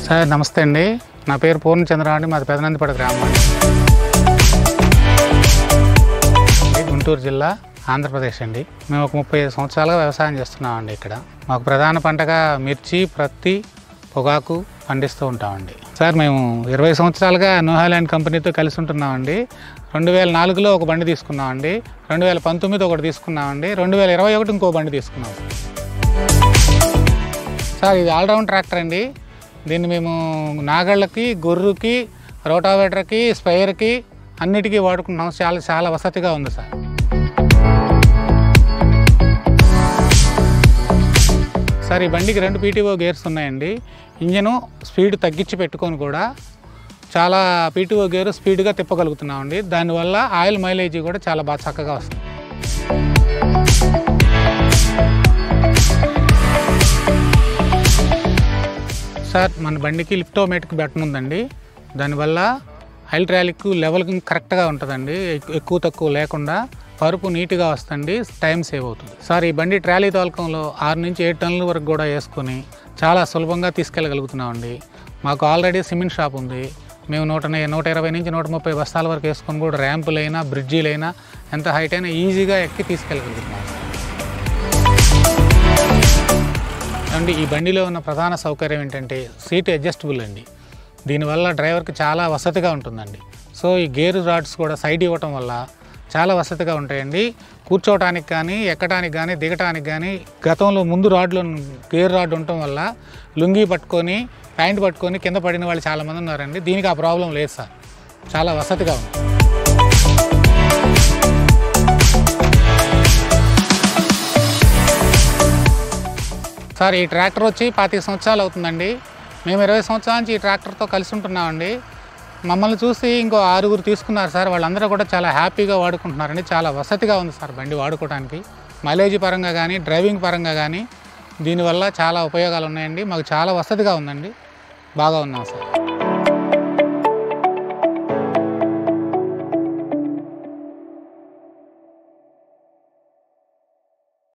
Sir నమస్తే అండి. నా పేరు పూర్ణచంద్ర అండి. మాది పెదనందిపేట గ్రామం, గుంటూరు జిల్లా, ఆంధ్రప్రదేశ్ అండి. మేము ఒక 35 సంవత్సరాలుగా వ్యవసాయం చేస్తున్నామండి. ఇక్కడ మాకు ప్రధాన పంటగా మిర్చి, ప్రత్తి, పొగాకు పండిస్తూ ఉంటామండి. సార్ మేము 20 సంవత్సరాలుగా నోహాల్యాండ్ కంపెనీతో కలిసి ఉంటున్నామండి. 2004లో ఒక బండి తీసుకున్నామండి, 2019 ఒకటి తీసుకున్నామండి, 2021 ఇంకో బండి తీసుకున్నాం. సార్ ఇది ఆల్రౌండ్ ట్రాక్టర్ అండి. దీన్ని మేము నాగళ్ళకి, గొర్రుకి, రోటావేటర్కి, స్ప్రేయర్కి అన్నిటికీ వాడుకుంటున్నాం. చాలా వసతిగా ఉంది సార్. సార్ ఈ బండికి 2 PTO గేర్స్ ఉన్నాయండి. ఇంజను స్పీడ్ తగ్గించి పెట్టుకొని కూడా చాలా PTO గేరు స్పీడ్గా తిప్పగలుగుతున్నామండి. దానివల్ల ఆయిల్ మైలేజీ కూడా చాలా బాగా చక్కగా వస్తుంది. సార్ మన బండికి లిఫ్టోమేటిక్ బటన్ ఉందండి. దానివల్ల హైడ్రాలిక్ లెవెల్ కరెక్ట్గా ఉంటుందండి. ఎక్కువ తక్కువ లేకుండా పరుపు నీట్గా వస్తుంది, టైం సేవ్ అవుతుంది. సార్ ఈ బండి ట్రాలీ తోలకంలో 6 నుంచి 7 టన్నుల వరకు కూడా వేసుకొని చాలా సులభంగా తీసుకెళ్ళగలుగుతున్నామండి. మాకు ఆల్రెడీ సిమెంట్ షాప్ ఉంది. మేము 120 నుంచి 130 బస్తాల వరకు వేసుకొని కూడా ర్యాంపులైనా, బ్రిడ్జీలైనా, ఎంత హైట్ అయినా ఈజీగా ఎక్కి తీసుకెళ్ళగలుగుతున్నాం. అండి ఈ బండిలో ఉన్న ప్రధాన సౌకర్యం ఏంటంటే సీట్ అడ్జస్టబుల్ అండి. దీనివల్ల డ్రైవర్కి చాలా వసతిగా ఉంటుందండి. సో ఈ గేర్ రాడ్స్ కూడా సైడ్ ఇవ్వటం వల్ల చాలా వసతిగా ఉంటాయండి. కూర్చోవటానికి కానీ, ఎక్కడానికి కానీ, దిగటానికి కానీ. గతంలో ముందు రాడ్లు గేర్ రాడ్ ఉండటం వల్ల లుంగీ పట్టుకొని, ప్యాంట్ పట్టుకొని కింద పడిన వాళ్ళు చాలామంది ఉన్నారండి. దీనికి ఆ ప్రాబ్లం లేదు సార్, చాలా వసతిగా ఉంది. సార్ ఈ ట్రాక్టర్ వచ్చి 25 సంవత్సరాలు అవుతుందండి. మేము 20 సంవత్సరాల నుంచి ఈ ట్రాక్టర్తో కలిసి ఉంటున్నామండి. మమ్మల్ని చూసి ఇంకో 6గురు తీసుకున్నారు సార్. వాళ్ళందరూ కూడా చాలా హ్యాపీగా వాడుకుంటున్నారండి. చాలా వసతిగా ఉంది సార్ బండి వాడుకోవడానికి. మైలేజీ పరంగా కానీ, డ్రైవింగ్ పరంగా కానీ దీనివల్ల చాలా ఉపయోగాలు ఉన్నాయండి. మాకు చాలా వసతిగా ఉందండి. బాగా ఉన్నాం సార్.